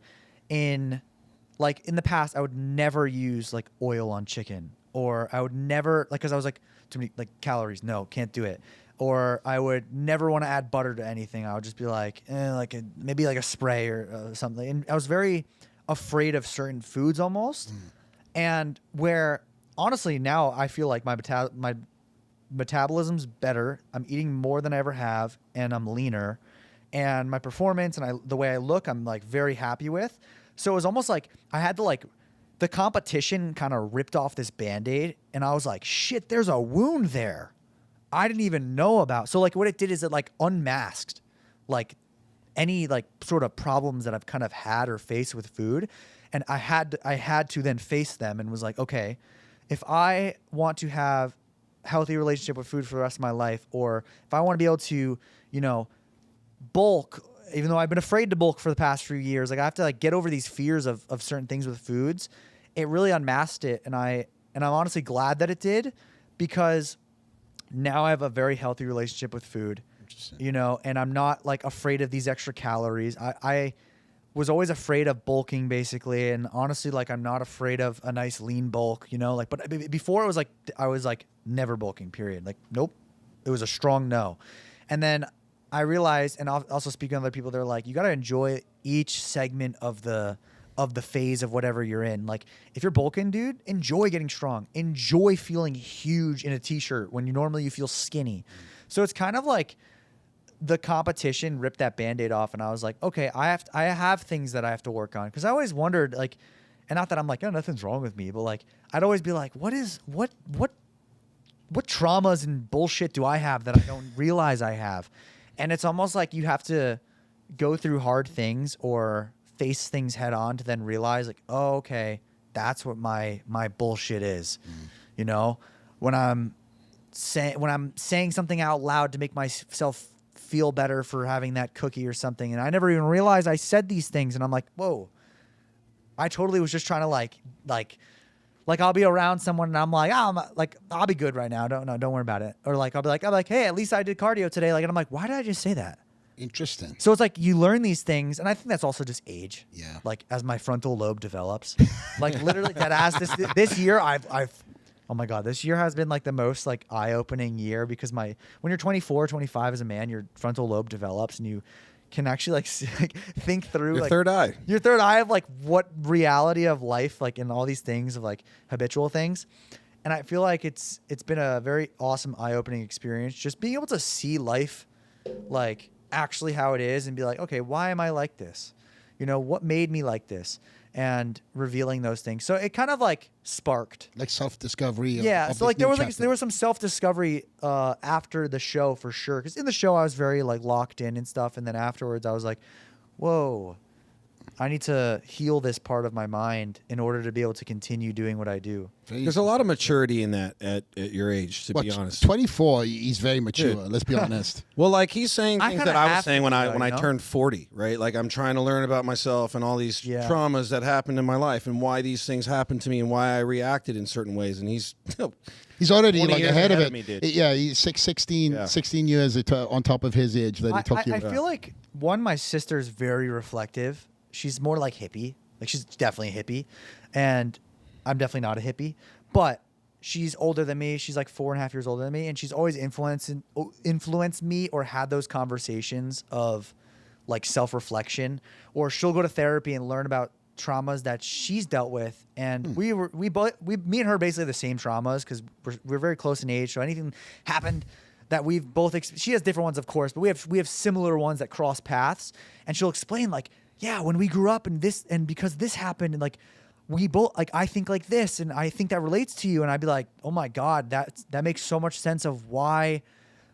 In the past, I would never use like oil on chicken, or I would never, like, cause I was like, too many like calories. No, can't do it. Or I would never want to add butter to anything. I would just be like, maybe like a spray or something. And I was very afraid of certain foods almost. And where honestly now I feel like my metabolism's better. I'm eating more than I ever have, and I'm leaner, and my performance and the way I look, I'm like very happy with. So it was almost like I had to like, the competition kind of ripped off this Band-Aid, and I was like, shit, there's a wound there I didn't even know about. So like what it did is it like unmasked like any like sort of problems that I've kind of had or faced with food. And I had to then face them and was like, okay, if I want to have a healthy relationship with food for the rest of my life, or if I want to be able to, you know, bulk, even though I've been afraid to bulk for the past few years, like I have to like get over these fears of certain things with foods. It really unmasked it. And I'm honestly glad that it did, because now I have a very healthy relationship with food, you know, and I'm not like afraid of these extra calories. I was always afraid of bulking basically. And honestly, like I'm not afraid of a nice lean bulk, you know, like, but before it was like, I was like never bulking, period. Like, nope. It was a strong no. And then I realized, and I'll also speak on other people, they're like, you got to enjoy each segment of the phase of whatever you're in. Like if you're bulking, dude, enjoy getting strong, enjoy feeling huge in a t-shirt when normally you feel skinny. So it's kind of like the competition ripped that Band-Aid off, and I was like, okay, I have things that I have to work on. Cause I always wondered, like, and not that I'm like, oh, nothing's wrong with me, but like, I'd always be like, what traumas and bullshit do I have that I don't realize I have? And it's almost like you have to go through hard things or face things head on to then realize like, oh, okay, that's what my bullshit is. You know, when I'm saying something out loud to make myself feel better for having that cookie or something, and I never even realized I said these things, and I'm like, whoa, I totally was just trying to like I'll be around someone and I'm like, I'll be good right now. Don't worry about it. Or like, I'll be like, hey, at least I did cardio today. Like, and I'm like, why did I just say that? Interesting. So it's like you learn these things, and I think that's also just age. Yeah. Like as my frontal lobe develops, like literally that as this year I've oh my God, this year has been like the most like eye-opening year, because when you're 24, 25 as a man, your frontal lobe develops and you can actually like think through Your like third eye. Your third eye of like what reality of life, like in all these things of like habitual things. And I feel like it's been a very awesome eye-opening experience, just being able to see life like actually how it is and be like, okay, why am I like this? You know, what made me like this? And revealing those things. So it kind of like sparked like self-discovery. Yeah. So like there was some self-discovery after the show for sure. Because in the show I was very like locked in and stuff. And then afterwards I was like, whoa, I need to heal this part of my mind in order to be able to continue doing what I do. There's a lot of maturity in that at your age, to be honest. 24, he's very mature. Dude. Let's be honest. Well, like he's saying things that I was saying when I know? turned 40, right? Like I'm trying to learn about myself and all these traumas that happened in my life and why these things happened to me and why I reacted in certain ways. And he's already like ahead of it. Me, dude. Yeah, he's 16 years on top of his age that he took you. I feel like my sister's very reflective. She's more like hippie. Like she's definitely a hippie, and I'm definitely not a hippie, but she's older than me. She's like 4.5 years older than me, and she's always influenced me or had those conversations of like self-reflection, or she'll go to therapy and learn about traumas that she's dealt with. And me and her basically the same traumas because we're very close in age. So anything happened that we've both, she has different ones, of course, but we have similar ones that cross paths. And she'll explain like, yeah, when we grew up and this, and because this happened, and like, we both, like, I think like this, and I think that relates to you. And I'd be like, oh my God, that makes so much sense of why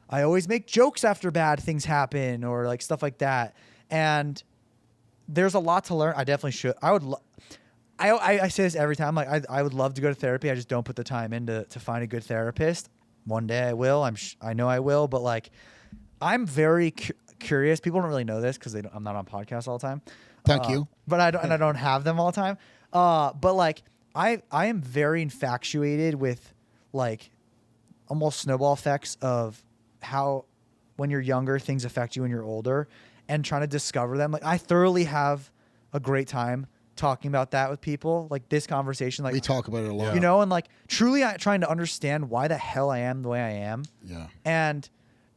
I always make jokes after bad things happen, or like stuff like that. And there's a lot to learn. I definitely should. I say this every time. Like I would love to go to therapy. I just don't put the time in to find a good therapist. One day I will. I know I will. But like, I'm very curious. People don't really know this because I'm not on podcasts all the time. Thank you. But I don't have them all the time. But like, I am very infatuated with like almost snowball effects of how when you're younger things affect you when you're older, and trying to discover them. Like I thoroughly have a great time talking about that with people. Like this conversation, like we talk about it a lot. You know, and like truly trying to understand why the hell I am the way I am. Yeah. And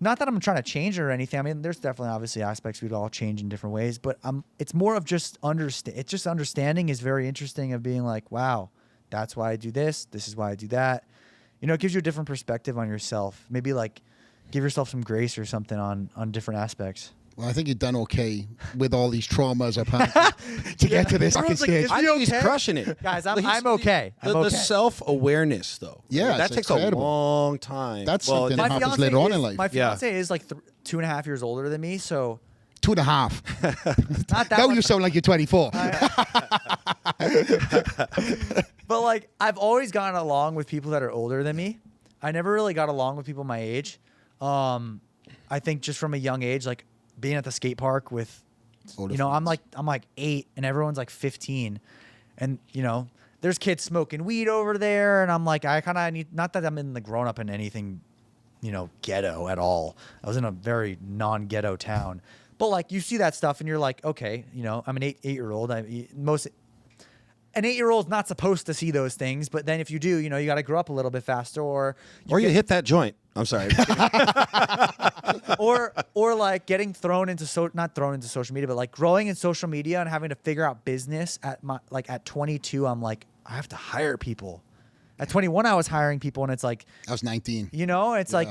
not that I'm trying to change it or anything. I mean, there's definitely obviously aspects we'd all change in different ways, but it's more of just It's just understanding is very interesting, of being like, wow, that's why I do this. This is why I do that. You know, it gives you a different perspective on yourself. Maybe like give yourself some grace or something on different aspects. Well, I think you've done okay with all these traumas apparently to get to this fucking stage. I think he's crushing it. Guys, I'm okay. The self-awareness, though. Yeah, that it's takes incredible. a long time. That's something that happens fiance later on in life. My fiance is like 2.5 years older than me, so 2.5. not that Now much. you sound like you're 24. But like, I've always gotten along with people that are older than me. I never really got along with people my age. I think just from a young age, like being at the skate park with, Older you know, friends. I'm like 8 and everyone's like 15, and you know, there's kids smoking weed over there, and I'm like, I kind of need, not that I'm in the grown up in anything, you know, ghetto at all. I was in a very non-ghetto town, but like you see that stuff and you're like, okay, you know, I'm an 8-year-old. An 8-year-old's not supposed to see those things, but then if you do, you know, you got to grow up a little bit faster, or you hit that joint. I'm sorry. or like getting thrown into not thrown into social media, but like growing in social media and having to figure out business at 22. I'm like, I have to hire people. At 21, I was hiring people, and it's like I was 19. You know, it's like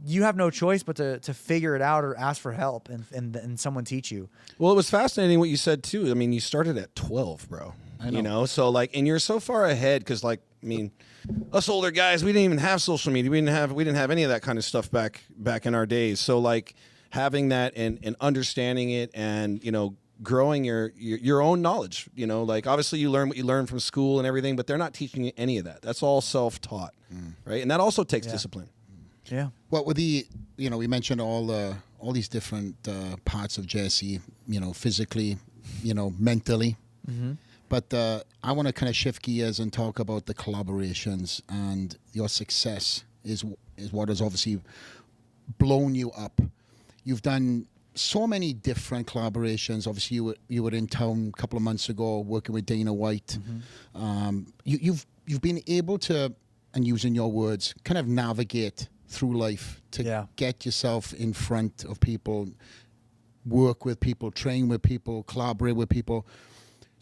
you have no choice but to figure it out or ask for help and someone teach you. Well, it was fascinating what you said too. I mean, you started at 12, bro. I know. You know, so like, and you're so far ahead because, like, I mean, us older guys, we didn't even have social media. We didn't have any of that kind of stuff back in our days. So like, having that and understanding it, and you know, growing your own knowledge. You know, like obviously you learn what you learn from school and everything, but they're not teaching you any of that. That's all self-taught, right? And that also takes discipline. Yeah. What with the, you know, we mentioned all these different parts of Jesse, you know, physically, you know, mentally. Mm-hmm. But I want to kind of shift gears and talk about the collaborations, and your success is what has obviously blown you up. You've done so many different collaborations. Obviously, you were in town a couple of months ago working with Dana White. Mm-hmm. You've been able to, and using your words, kind of navigate through life to get yourself in front of people, work with people, train with people, collaborate with people.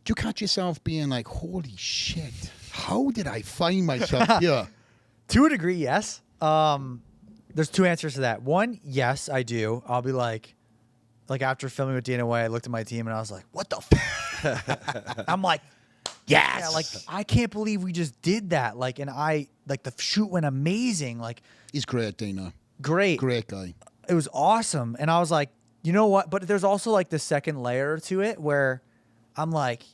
Do you catch yourself being like, holy shit, how did I find myself here? To a degree, yes. There's two answers to that. One, yes, I do. I'll be like after filming with Dana White, I looked at my team and I was like, what the f-? I'm like, yes. Yeah, like, I can't believe we just did that. Like, and the shoot went amazing. Like, he's great, Dana. Great guy. It was awesome. And I was like, you know what? But there's also like the second layer to it where I'm like,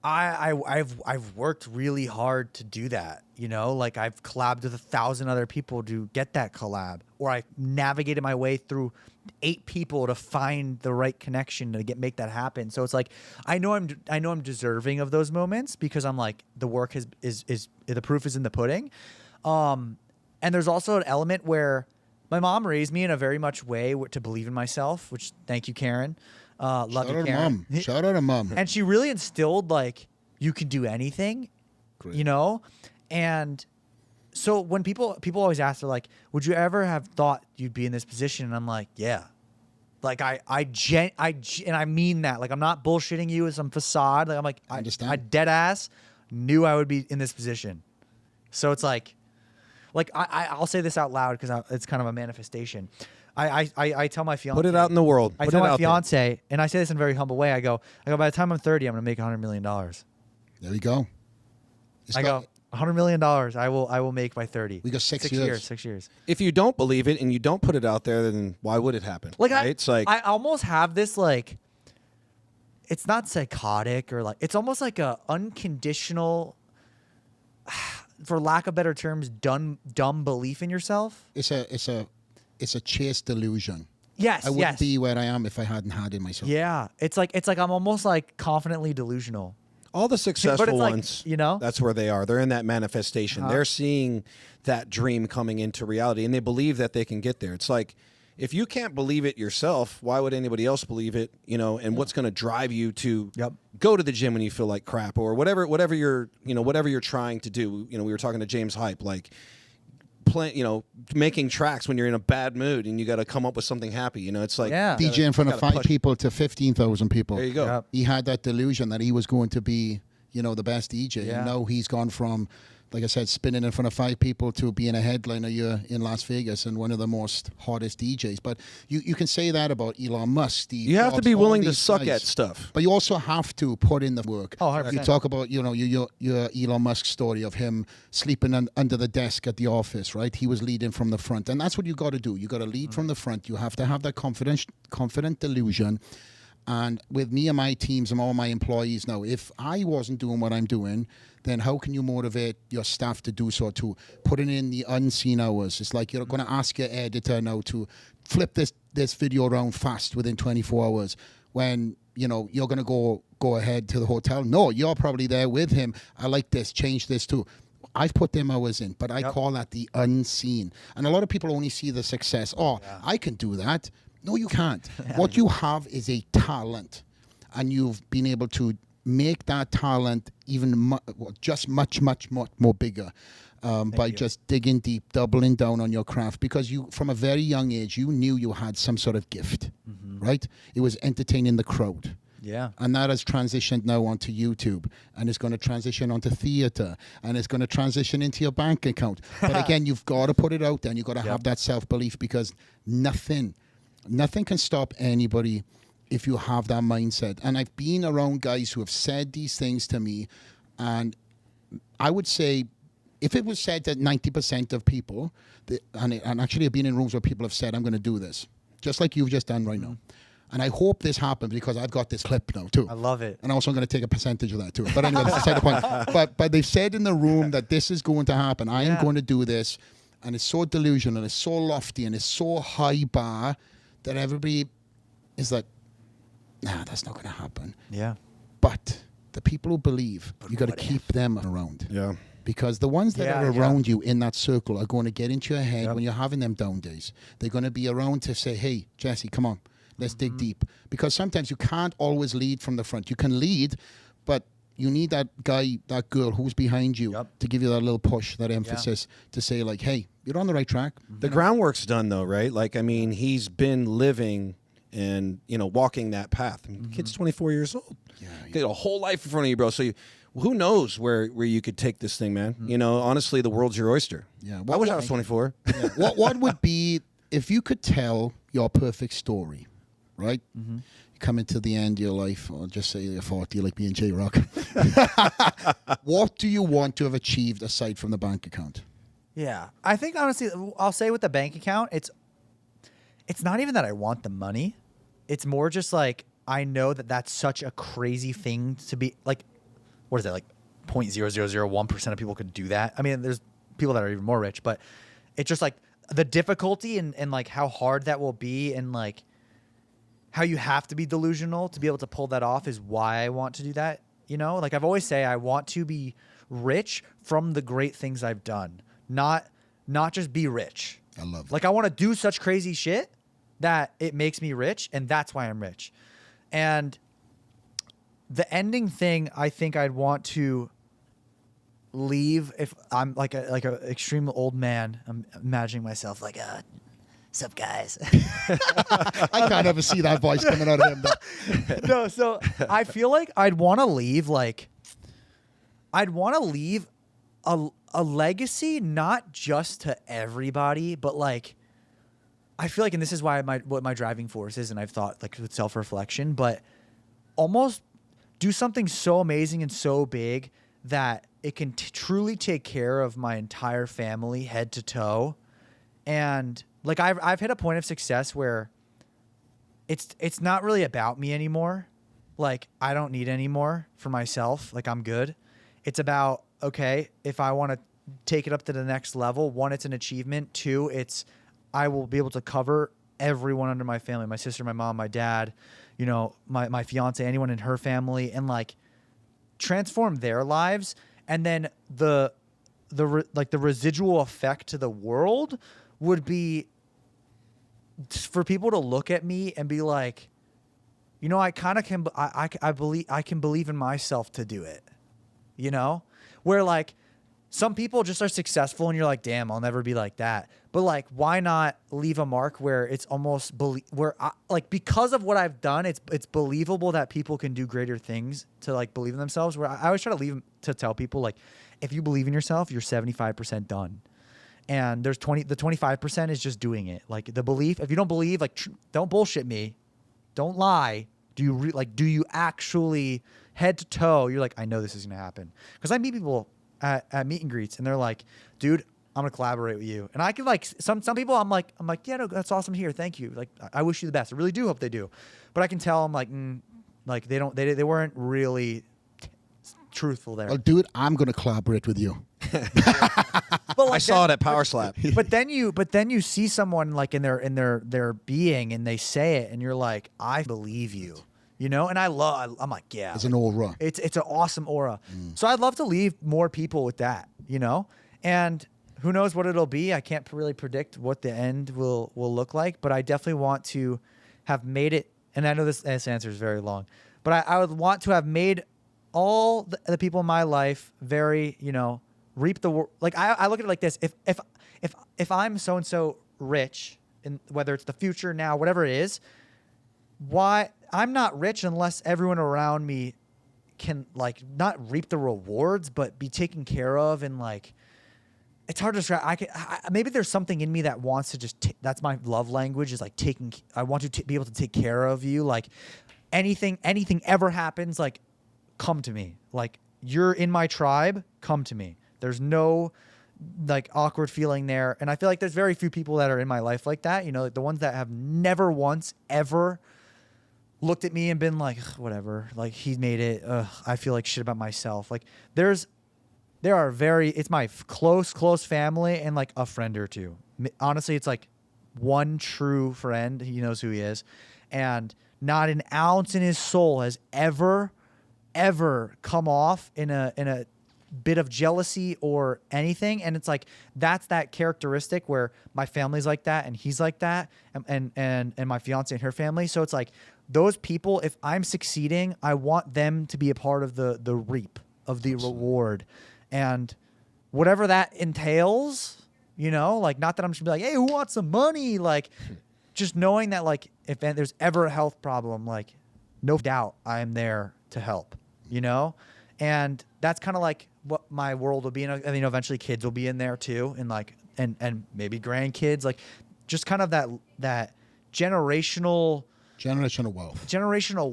I've worked really hard to do that, you know, like I've collabed with 1,000 other people to get that collab, or I navigated my way through 8 people to find the right connection to make that happen. So it's like, I know I'm deserving of those moments because I'm like, the work is the proof is in the pudding. And there's also an element where my mom raised me in a very much way to believe in myself, which thank you, Karen. Love Shout you, out to Karen. mom. Shout out to mom. And she really instilled like you can do anything, Great. you know? And so when people always ask her like, would you ever have thought you'd be in this position? And I'm like, yeah. Like and I mean that. Like I'm not bullshitting you as some facade. Like I'm like I understand. I dead ass knew I would be in this position. So it's like I'll say this out loud because it's kind of a manifestation. I tell my fiance. Put it out in the world. I Put tell it my out there. fiance, and I say this in a very humble way. I go, by the time I'm 30, I'm gonna make $100 million. There we go. I go, $100 million. I will make by 30. We got 6 years. 6 years. If you don't believe it and you don't put it out there, then why would it happen? Like right? It's like I almost have this like, it's not psychotic or like, it's almost like a unconditional, for lack of better terms, dumb belief in yourself. It's a chase delusion. Yes, I wouldn't yes. be where I am if I hadn't had it myself. Yeah, it's like I'm almost like confidently delusional. all the successful like, ones, you know? that's where they are. They're in that manifestation. They're seeing that dream coming into reality, and they believe that they can get there. It's like, if you can't believe it yourself, why would anybody else believe it? You know, and what's going to drive you to go to the gym when you feel like crap, or whatever you're trying to do. You know, we were talking to James Hype, like, making tracks when you're in a bad mood and you got to come up with something happy. You know, it's like DJ in front of 5 people to 15,000 people. There you go. Yep. He had that delusion that he was going to be, the best DJ. Yeah. And now he's gone from, like I said, spinning in front of 5 people to being a headliner in Las Vegas and one of the most hottest DJs. But you can say that about Elon Musk, Steve You have to Jobs, be all willing to these suck guys. at stuff. But you also have to put in the work. Oh, 100%. You talk about, your Elon Musk story of him sleeping under the desk at the office, right? He was leading from the front. And that's what you got to do. You got to lead from the front. You have to have that confident delusion. And with me and my teams and all my employees now, if I wasn't doing what I'm doing, then how can you motivate your staff to do so too? Putting in the unseen hours. It's like you're going to ask your editor now to flip this video around fast within 24 hours when, you're going to go ahead to the hotel. No, you're probably there with him. I like this. Change this too. I've put them hours in, but I call that the unseen. And a lot of people only see the success. Oh, I can do that. No, you can't. What you have is a talent, and you've been able to make that talent even just much more bigger by just digging deep, doubling down on your craft, because you, from a very young age, you knew you had some sort of gift, right? It was entertaining the crowd. Yeah. And that has transitioned now onto YouTube, and it's going to transition onto theater, and it's going to transition into your bank account. But again, you've got to put it out there, and you've got to have that self-belief, because nothing can stop anybody if you have that mindset. And I've been around guys who have said these things to me, and I would say if it was said that 90% of people, and actually I've been in rooms where people have said, I'm going to do this, just like you've just done right now. And I hope this happens, because I've got this clip now too. I love it. And also I'm going to take a percentage of that too. But anyway, that's beside the point. But they've said in the room that this is going to happen. I am going to do this. And it's so delusional, and it's so lofty, and it's so high bar that everybody is like, nah, that's not going to happen. Yeah. But the people who believe, you got to keep them around. Yeah. Because the ones that are around you in that circle are going to get into your head when you're having them down days. They're going to be around to say, hey, Jesse, come on, let's dig deep. Because sometimes you can't always lead from the front. You can lead, but you need that guy, that girl who's behind you to give you that little push, that emphasis to say, like, hey, you're on the right track. The groundwork's done, though, right? Like, I mean, he's been living and, walking that path. I mean, the kid's 24 years old. Yeah, you got a whole life in front of you, bro. So who knows where you could take this thing, man? Honestly, the world's your oyster. Yeah. I wish I was 24. Yeah. What would be, if you could tell your perfect story, right? You come into the end of your life, or just say you're 40, like me and J-Rock. What do you want to have achieved aside from the bank account? Yeah. I think, honestly, I'll say with the bank account, it's not even that I want the money. It's more just like, I know that that's such a crazy thing to be, like, what is that, like 0.0001% of people could do that? I mean, there's people that are even more rich, but it's just like the difficulty and like how hard that will be, and like how you have to be delusional to be able to pull that off is why I want to do that. Like I've always say, I want to be rich from the great things I've done, not just be rich. I love that. Like I want to do such crazy shit that it makes me rich, and that's why I'm rich. And the ending thing, I think I'd want to leave if I'm like a extreme old man. I'm imagining myself like, sup guys. I can't ever see that voice coming out of him. Though. No, so I feel like I'd want to leave a legacy, not just to everybody, but like, I feel like, and this is why what my driving force is, and I've thought like with self-reflection, but almost do something so amazing and so big that it can truly take care of my entire family head to toe. And like I've hit a point of success where it's not really about me anymore. Like I don't need any more for myself. Like I'm good. It's about, okay, if I want to take it up to the next level, one, it's an achievement. Two, I will be able to cover everyone under my family, my sister, my mom, my dad, you know, my fiance, anyone in her family, and like transform their lives. And then the residual effect to the world would be for people to look at me and be like, you know, I kind of can, I believe I can believe in myself to do it, you know, where like some people just are successful and you're like, damn, I'll never be like that. But like, why not leave a mark where it's almost like because of what I've done, it's believable that people can do greater things to like believe in themselves. Where I always try to tell people like, if you believe in yourself, you're 75% done. And there's the 25% is just doing it. Like the belief, if you don't believe, like don't bullshit me. Don't lie. Do you actually head to toe? You're like, I know this is going to happen. Cause I meet people at meet and greets and they're like, dude, I'm going to collaborate with you. And I can like some people I'm like, yeah, no, that's awesome to hear. Thank you. Like, I wish you the best. I really do hope they do. But I can tell I'm like, they weren't really truthful there. Well, dude, I'm going to collaborate with you. But like I saw it at Power Slap. But then you see someone like in their being and they say it and you're like, I believe you, you know? And I'm like, yeah. It's an aura. It's an awesome aura. So I'd love to leave more people with that, you know? And who knows what it'll be? I can't really predict what the end will look like, but I definitely want to have made it. And I know this answer is very long, but I would want to have made all the people in my life very, you know, reap the like. I look at it like this: if I'm so and so rich, in whether it's the future now, whatever it is, why I'm not rich unless everyone around me can like not reap the rewards, but be taken care of and like. It's hard to describe. Maybe there's something in me that wants to just. That's my love language. Is like taking. I want to be able to take care of you. Like anything ever happens, like come to me. Like you're in my tribe. Come to me. There's no like awkward feeling there. And I feel like there's very few people that are in my life like that. You know, like the ones that have never once ever looked at me and been like, whatever. Like he made it. I feel like shit about myself. Like it's my close family and like a friend or two. Honestly, it's like one true friend. He knows who he is. And not an ounce in his soul has ever come off in a bit of jealousy or anything. And it's like, that's that characteristic where my family's like that and he's like that and my fiance and her family. So it's like those people, if I'm succeeding, I want them to be a part of the reap of the reward. And whatever that entails, you know, like not that I'm just gonna be like, hey, who wants some money? Like just knowing that like if there's ever a health problem, like no doubt I am there to help, you know? And that's kind of like what my world will be. And I mean, eventually kids will be in there too. And like, and maybe grandkids, like just kind of that generational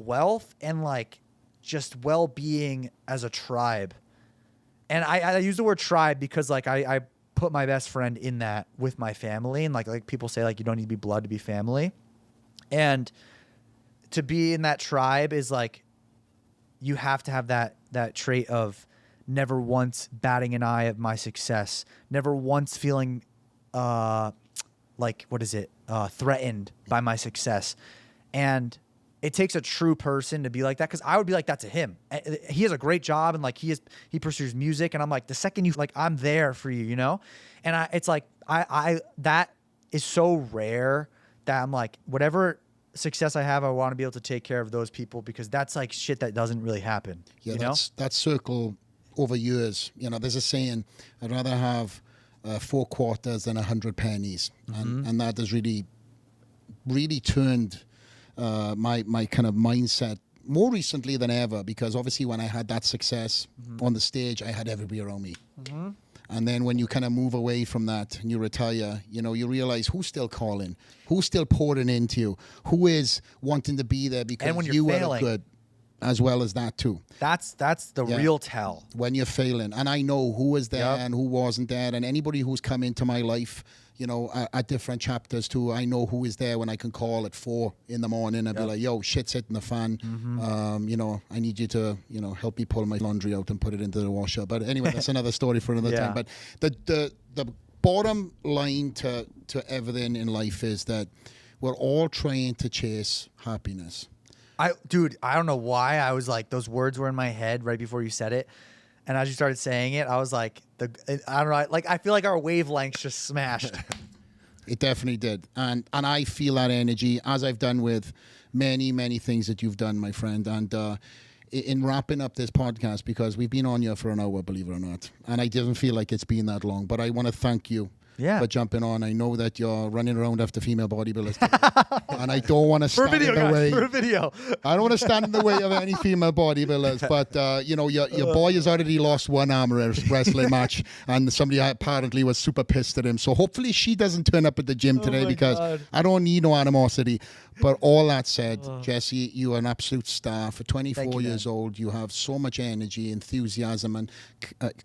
wealth and like just well-being as a tribe. And I use the word tribe because like I put my best friend in that with my family. And like people say, like, you don't need to be blood to be family. And to be in that tribe is like, you have to have that trait of never once batting an eye at my success, never once feeling threatened by my success. And it takes a true person to be like that, because I would be like that to him. He has a great job and like he pursues music, and I'm like, the second you like, I'm there for you, you know. And it's like I that is so rare that I'm like, whatever success I have, I want to be able to take care of those people, because that's like shit that doesn't really happen. Yeah, you know? that circle over years. You know, there's a saying, I'd rather have 4 quarters than 100 pennies. And that has really turned my kind of mindset more recently than ever, because obviously when I had that success on the stage, I had everybody around me. And then when you kind of move away from that and you retire, you know, you realize who's still calling, who's still pouring into you, who is wanting to be there because And when you're you failing, are good, as well as that too. That's the real tell. When you're failing. And I know who was there Yep. and who wasn't there. And anybody who's come into my life, you know, at different chapters too, I know who is there when I can call at 4 a.m. and be like, yo, shit's hitting the fan. You know, I need you to, you know, help me pull my laundry out and put it into the washer. But anyway, that's another story for another time. But the bottom line to everything in life is that we're all trying to chase happiness. Dude, I don't know why I was like, those words were in my head right before you said it. And as you started saying it, I was like, I don't know, like I feel like our wavelengths just smashed. It definitely did. And I feel that energy, as I've done with many, many things that you've done, my friend. And in wrapping up this podcast, because we've been on here for an hour, believe it or not, and I didn't feel like it's been that long, but I want to thank you for jumping on. I know that you're running around after female bodybuilders and I don't want to stand in the way. For a video. I don't want to stand in the way of any female bodybuilders, but you know, your boy has already lost one arm wrestling match, and somebody apparently was super pissed at him. So hopefully she doesn't turn up at the gym today, because I don't need no animosity. But all that said, Jesse, you are an absolute star. For 24 years old, you have so much energy, enthusiasm, and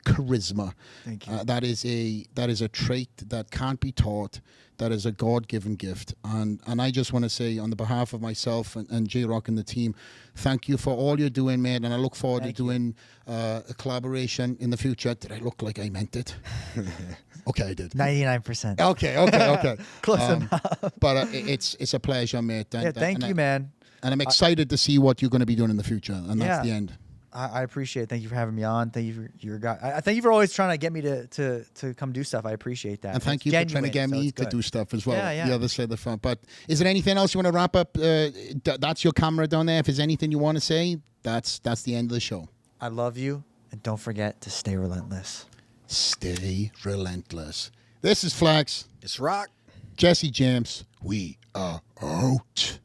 charisma. Thank you. That is a trait that can't be taught. That is a God-given gift. And I just want to say, on the behalf of myself and J-Rock and the team, thank you for all you're doing, man. And I look forward to doing a collaboration in the future. Did I look like I meant it? Okay, I did. 99%. Okay. Close enough. But it's a pleasure, mate. And, Thank you, man. And I'm excited to see what you're going to be doing in the future. And that's the end. I appreciate it. Thank you for having me on. Thank you for your guy. I thank you for always trying to get me to come do stuff. I appreciate that. And thank you for trying to get me to do stuff as well. Yeah. The other side of the front. But is there anything else you want to wrap up? That's your camera down there. If there's anything you want to say, that's the end of the show. I love you, and don't forget to stay relentless. Stay relentless. This is Flax. It's Rock. Jesse James. We are out.